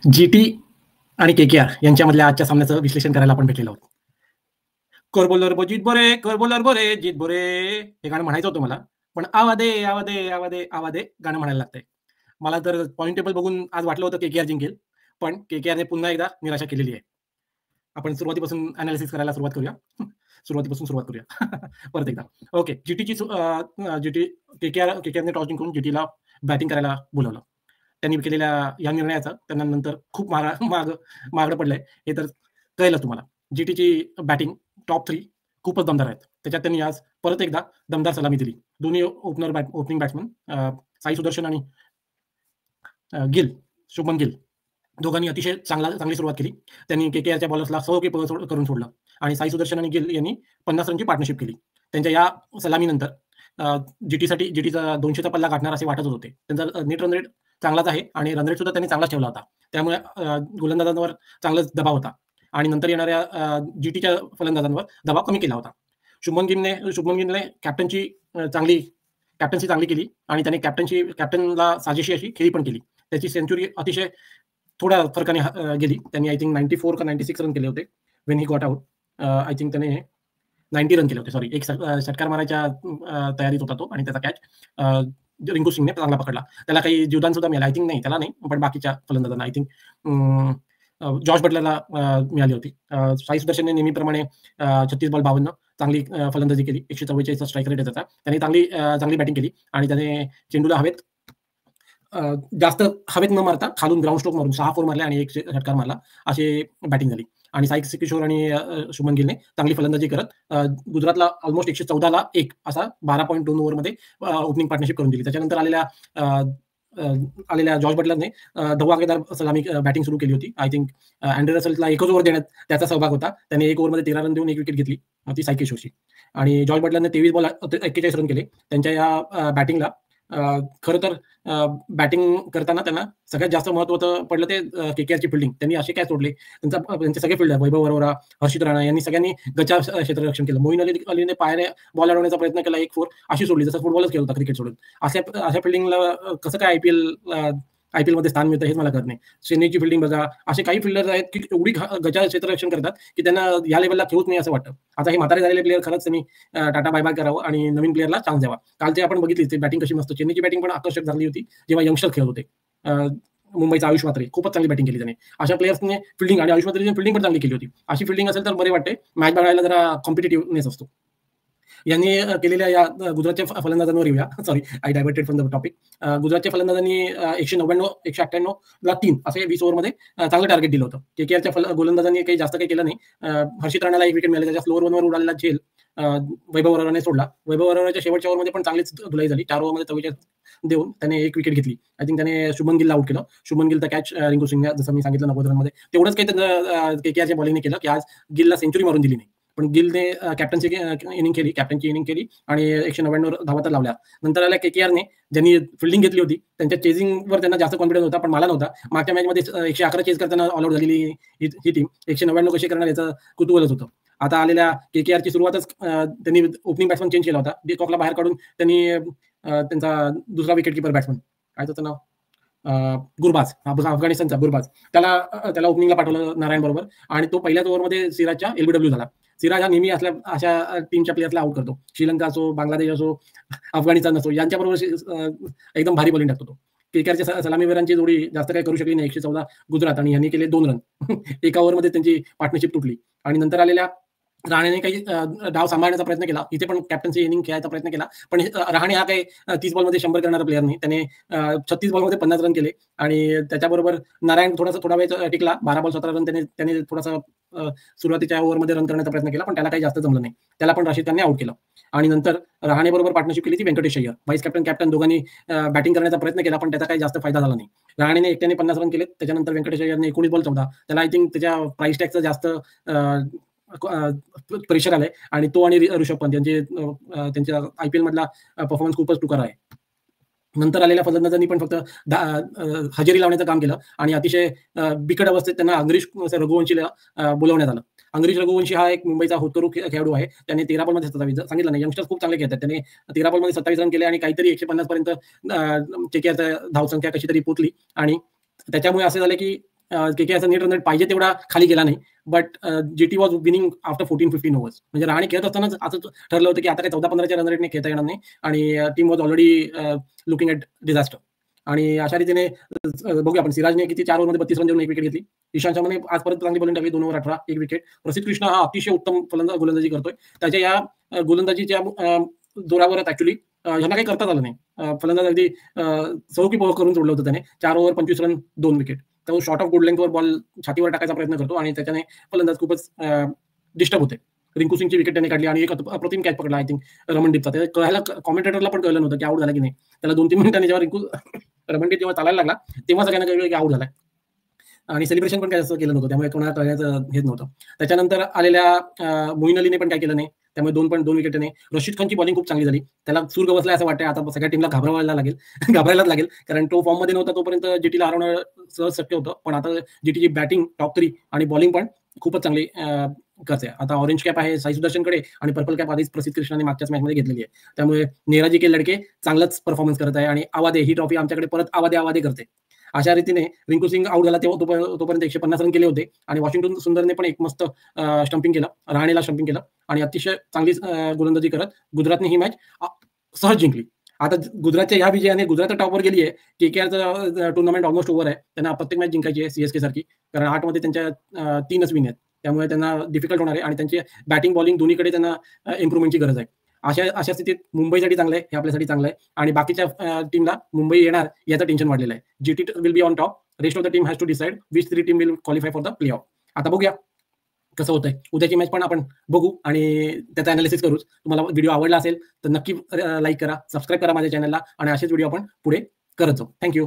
GT आणि KKR यांच्यामधल्या आजच्या सामन्याचं विश्लेषण करायला आपण भेटलेलो आहोत. कर बोलर जीत बोरे, कर बोलर बोरे, जीत बोरे हे गाणं म्हणायचं होतं मला, पण आवा दे आवा दे आवा दे आवा दे गाणं म्हणायला लागतंय. मला तर पॉईंट टेबल बघून आज वाटलं होतं केकेआर जिंकेल, पण केकेआरने पुन्हा एकदा निराशा केलेली आहे. आपण सुरुवातीपासून अनालिसिस करायला सुरुवात करूया. सुरुवातीपासून सुरुवात करूया. परत एकदा. ओके, जीटीची जीटी केकेआरने टॉस जिंकून जीटीला बॅटिंग करायला बोलवलं. त्यांनी केलेल्या या निर्णयाचा त्यांना नंतर खूप महागडं पडलंय हे तर कळलं तुम्हाला. जीटीची बॅटिंग टॉप 3 खूपच दमदार आहेत. त्याच्यात त्यांनी आज परत एकदा दमदार सलामी दिली. दोन्ही ओपनिंग बॅट्समन साई सुदर्शन आणि शुभमन गिल दोघांनी अतिशय चांगली सुरुवात केली. त्यांनी केकेआरच्या बॉलर्सला 100 करून सोडलं आणि साई सुदर्शन आणि गिल यांनी 50 रनची पार्टनरशिप केली. त्यांच्या या सलामीनंतर जीटीचा 200चा पल्ला गाठणार असे वाटत होते. त्यांचा नेट रन रेट चांगलाच आहे आणि रन रेट सुद्धा त्यांनी चांगलाच ठेवला होता. त्यामुळे गोलंदाजांवर चांगलाच दबाव होता आणि नंतर येणाऱ्या जीटीच्या फलंदाजांवर दबाव कमी केला होता. शुभमन गिलने कॅप्टन्सी चांगली केली आणि त्याने कॅप्टनला साजेशी अशी खेळी पण केली. त्याची सेंचुरी अतिशय थोड्या फरकाने गेली. त्यांनी आय थिंक 94 का 96 रन केले होते when he got out. I think त्याने 90 रन केले होते. सॉरी, एक षटकार मारायच्या तयारीत होता तो आणि त्याचा कॅच रिंकू सिंगने चांगला पकडला. त्याला काही जीवदान सुद्धा मिळालं. आय थिंक नाही, त्याला नाही, पण बाकीच्या फलंदाजांना आय थिंक जॉर्ज बटलरला मिळाली होती. साई सुदर्शनने नेहमीप्रमाणे 36 बॉल 52 चांगली फलंदाजी केली. 144चा स्ट्राईक रेट त्याचा. त्याने चांगली बॅटिंग केली आणि त्याने चेंडूला जास्त हवेत न मारता खालून ग्राउंड स्ट्रोक मारून 6 फोर मारले आणि एक षटकार मारला. अशी बॅटिंग झाली आणि साई किशोर आणि शुभमन गिलने चांगली फलंदाजी करत गुजरातला ऑलमोस्ट 114ला 1 असा 12.2 ओव्हरमध्ये ओपनिंग पार्टनरशिप करून दिली. त्याच्यानंतर आलेल्या जॉर्ज बटलरने धवाकेदार सलामी बॅटिंग सुरू केली होती. आय थिंक अँड्रे रसलला एकच ओव्हर देण्यात त्याचा सहभाग होता. त्याने 1 ओव्हरमध्ये 13 रन देऊन 1 विकेट घेतली ती साई किशोरची आणि जॉर्ज बटलरने 23 बॉल 41 रन केले. त्यांच्या या बॅटिंगला खरं तर बॅटिंग करताना त्यांना सगळ्यात जास्त महत्त्व पडलं ते केकेआरची फिल्डिंग. त्यांनी असे काय सोडले, त्यांचे सगळे फिल्डर वैभव अरोरा, हर्षित राणा यांनी सगळ्यांनी गचा क्षेत्ररक्षण केलं. मोईन अलीने पायाने बॉल अडवण्याचा प्रयत्न केला, 1 4 अशी सोडली जसं फुटबॉलच खेळत होता क्रिकेट सोडून. अशा फिल्डिंगला कसं काय आयपीएल मध्ये स्थान मिळतं हेच मला कळत नाही. चेन्नईची फिल्डिंग बघा, असे काही फिल्डर्स आहेत की एवढी गजा क्षेत्ररक्षण करतात की त्यांना या लेवलला खेळूच नाही असं वाटतं. आता हे म्हातारे झालेले प्लेयर खरंच त्यांनी टाटा बाय बाय करावं आणि नवीन प्लेयरला चान्स द्यावा. कालचे आपण बघितली ते बॅटिंग कशी मस्त. चेन्नईची बॅटिंग पण आकर्षक झाली होती जेव्हा यंगस्टर खेळत होते. मुंबईचा आयुष मात्रे खूपच चांगली बॅटिंग केली त्याने. अशा प्लेयर्सने फिल्डिंग आणि आयुष मात्रेची फिल्डिंग पण चांगली केली होती. अशी फिल्डिंग असेल तर बरे वाटते. मॅच बघायला जरा कॉम्पिटेटिव्हनेस असतो. यांनी केलेल्या या गुजरातच्या फलंदाजांवर येऊया. Sorry, I diverted from the topic. गुजरातच्या फलंदाजांनी 199, 198ला 3 असे 20 ओव्हरमध्ये चांगलं टार्गेट दिलं होतं. केकेआरच्या गोलंदाजांनी जास्त काही केलं नाही. हर्षित राणाला 1 विकेट मिळाली. त्याच्या स्लोअर 1वर उडालेला झेल वैभव अरोराने सोडला. वैभव अरोराच्या शेवटच्या ओव्हरमध्ये पण चांगलीच धुलाई झाली. 4 ओव्हरमध्ये 44 देऊन त्याने 1 विकेट घेतली. आय थिंक त्याने शुभमन गिलला आउट केलं. शुभमन गिलचा कॅच रिंकू सिंगने जसं मी सांगितलं 90 रनमध्ये. तेवढंच काही त्यांचं केकेआरच्या बॉलिंगने केलं की आज गिलला सेंचुरी मारून दिली नाही. पण गिलने कॅप्टनची इनिंग केली आणि 199 धावा तर लावल्या. नंतर आल्या केकेआरने, ज्यांनी फिल्डिंग घेतली होती. त्यांच्या चेजिंगवर त्यांना जास्त कॉन्फिडन्स होता, पण मला नव्हता. मागच्या मॅचमध्ये 111 चेज करताना ऑल आउट झालेली ही टीम 199 कशी करणार याचं कुतूहलच होतं. आता आलेल्या केकेआरची सुरुवातच त्यांनी ओपनिंग बॅट्समन चेंज केला होता. डिकॉकला बाहेर काढून त्यांनी त्यांचा दुसरा विकेट किपर बॅट्समन, काय त्याचं नाव, गुरबाज, अफगाणिस्तानचा गुरबाज, त्याला ओपनिंगला पाठवलं नारायण बरोबर आणि तो पहिल्याच ओव्हरमध्ये सिराजच्या एलबीडब्ल्यू झाला. सिराज हा नेहमी अशा टीमच्या प्लेयर्सला आउट करतो. श्रीलंका असो, बांगलादेश असो, अफगाणिस्तान असो, यांच्याबरोबर एकदम भारी बॉलिंग टाकतो तो. केकेआरच्या सलामीवीरांची जोडी जास्त काही करू शकली नाही. 114 गुजरात आणि यांनी केले 2 रन. एका ओव्हरमध्ये त्यांची पार्टनरशिप तुटली आणि नंतर आलेल्या रहाणेने काही डाव सांभाळण्याचा प्रयत्न केला. इथे पण कॅप्टन्सी इनिंग खेळायचा प्रयत्न केला, पण रहाणे हा काही 30 बॉलमध्ये 100 करणारा प्लेअर नाही. त्याने 36 बॉलमध्ये 50 रन केले आणि त्याच्याबरोबर नारायण थोडा वेळ टिकला. 12 बॉल 17 रन त्याने थोडासा सुरुवातीच्या ओव्हरमध्ये रन करण्याचा प्रयत्न केला, पण त्याला काही जास्त जमलं नाही. त्याला पण राशिद खानने आउट केलं आणि नंतर रहाणे बरोबर पार्टनरशिप केली ती व्यंकटेश अय्यर. व्हाईस कॅप्टन दोघांनी बॅटिंग करण्याचा प्रयत्न केला, पण त्याचा काही जास्त फायदा झाला नाही. रहाणेने एकट्याने 50 रन केले. त्याच्यानंतर व्यंकटेश अय्यरने 19 बॉल 14. त्याला आय थिंक त्याच्या प्राइस टॅगचं जास्त प्रेशर आलंय आणि तो आणि ऋषभ पंत त्यांच्या आयपीएल मधला परफॉर्मन्स खूपच टुकार आहे. नंतर आलेल्या फलंदाजांनी पण फक्त हजेरी लावण्याचं काम केलं आणि अतिशय बिकट अवस्थेत त्यांना अंगरीश रघुवंशीला बोलवण्यात आलं. अंगरीश रघुवंशी हा एक मुंबईचा होतकरू खेळाडू आहे. त्याने 13 बॉलमध्ये 27, सांगितलं नाही, यंगस्टर्स खूप चांगले खेळतात. त्याने 13 बॉलमध्ये 27 रन केले आणि काहीतरी 150 पर्यंत केकेआरचा धावसंख्या कशी तरी पोचली आणि त्याच्यामुळे असे झाले की केकेआरचा नेट रन रेट पाहिजे तेवढा खाली गेला नाही. But GT was winning after 14-15 overs. म्हणजे रहाणे खेळत असतानाच असं ठरलं होतं की आता काही 14-15च्या रन रेटने खेळता येणार नाही आणि team was already looking at disaster. आणि अशा रीतीने बघूया आपण, सिराजने किती 4 ओव्हरमध्ये 32 रन देऊन 1 विकेट घेतली. ईशांत शर्माने आजपर्यंत चांगली बॉलिंग टाकली, 2 ओव्हर 18, 1 विकेट. प्रसिद्ध कृष्णा हा अतिशय उत्तम गोलंदाजी करतोय. त्याच्या या गोलंदाजीच्या जोरावरच ऍक्च्युली ह्यांना काही करताच आलं नाही. फलंदाज अगदी चौकी करून सोडलं होतं त्याने. 4 ओव्हर 25 रन 2 विकेट. तो शॉर्ट ऑफ गुड लेंथवर बॉल छातीवर टाकायचा प्रयत्न करतो आणि त्याच्याने फलंदाज खूपच डिस्टर्ब होते. रिंकू सिंगची विकेट त्याने काढली आणि एक अप्रतिम कॅच पकडला आय थिंक रमनदीपचा. ते कळायला कॉमेंटेटरला पण कळलं नव्हतं की आऊट झाला की नाही. त्याला 2-3 मिनिटांनी जेव्हा रमनदीप जेव्हा चालायला लागला तेव्हा सगळ्यांना कळलं की आऊट झालाय. आणि सेलिब्रेशन पण काय असं केलं नव्हतं, त्यामुळे कोणाला कळण्याचं हेच नव्हतं. त्याच्यानंतर आलेल्या मोईन अलीने पण काय केलं नाही, त्यामुळे 2 विकेट नाही. रशीद खानची बॉलिंग खूप चांगली झाली. त्याला सूर गवसला असं वाटतंय आता सगळ्या टीमला घाबरायलाच लागेल कारण तो फॉर्ममध्ये नव्हता तोपर्यंत जीटीला हरवणं सहज शक्य होतं. पण आता जीटीची बॅटिंग टॉप 3 आणि बॉलिंग पण खूपच चांगली करते. आता ऑरेंज कॅप आहे साई सुदर्शनकडे आणि पर्पल कॅप आधीच प्रसिद्ध कृष्णाने मागच्याच मॅचमध्ये घेतलेली आहे. त्यामुळे नेराजी के लडके चांगलाच परफॉर्मन्स करत आहे आणि आवादे ही ट्रॉफी आमच्याकडे परत आवादे करते. अशा रीतीने रिंकू सिंग आऊट झाला तेव्हा तोपर्यंत 150 रन केले होते आणि वॉशिंग्टन सुंदरने पण एक मस्त स्टंपिंग केलं, रहाणेला स्टंपिंग केलं आणि अतिशय चांगली गोलंदाजी करत गुजरातने ही मॅच सहज जिंकली. आता गुजरातच्या या विजयाने गुजरात टॉपवर गेली आहे. केकेआरचं टुर्नामेंट ऑलमोस्ट ओव्हर आहे. त्यांना प्रत्येक मॅच जिंकायची आहे सीएसके सारखी, कारण 8 मध्ये त्यांच्या 3च विन आहेत. त्यामुळे त्यांना डिफिकल्ट होणार आहे आणि त्यांची बॅटिंग बॉलिंग दोन्हीकडे त्यांना इम्प्रुव्हमेंटची गरज आहे. अशा स्थितीत मुंबईसाठी चांगलं आहे, हे आपल्यासाठी चांगलं आहे आणि बाकीच्या टीमला मुंबई येणार याचं टेन्शन वाढलेलं आहे. GT will be on top, rest of the team has to decide which 3 team will qualify for the playoff. आता बघूया कसं होतंय. उद्याची मॅच पण आपण बघू आणि त्याचा अनालिसिस करूच. तुम्हाला व्हिडिओ आवडला असेल तर नक्की लाईक करा, सबस्क्राईब करा माझ्या चॅनलला आणि असेच व्हिडिओ आपण पुढे करत जाऊ. थँक्यू.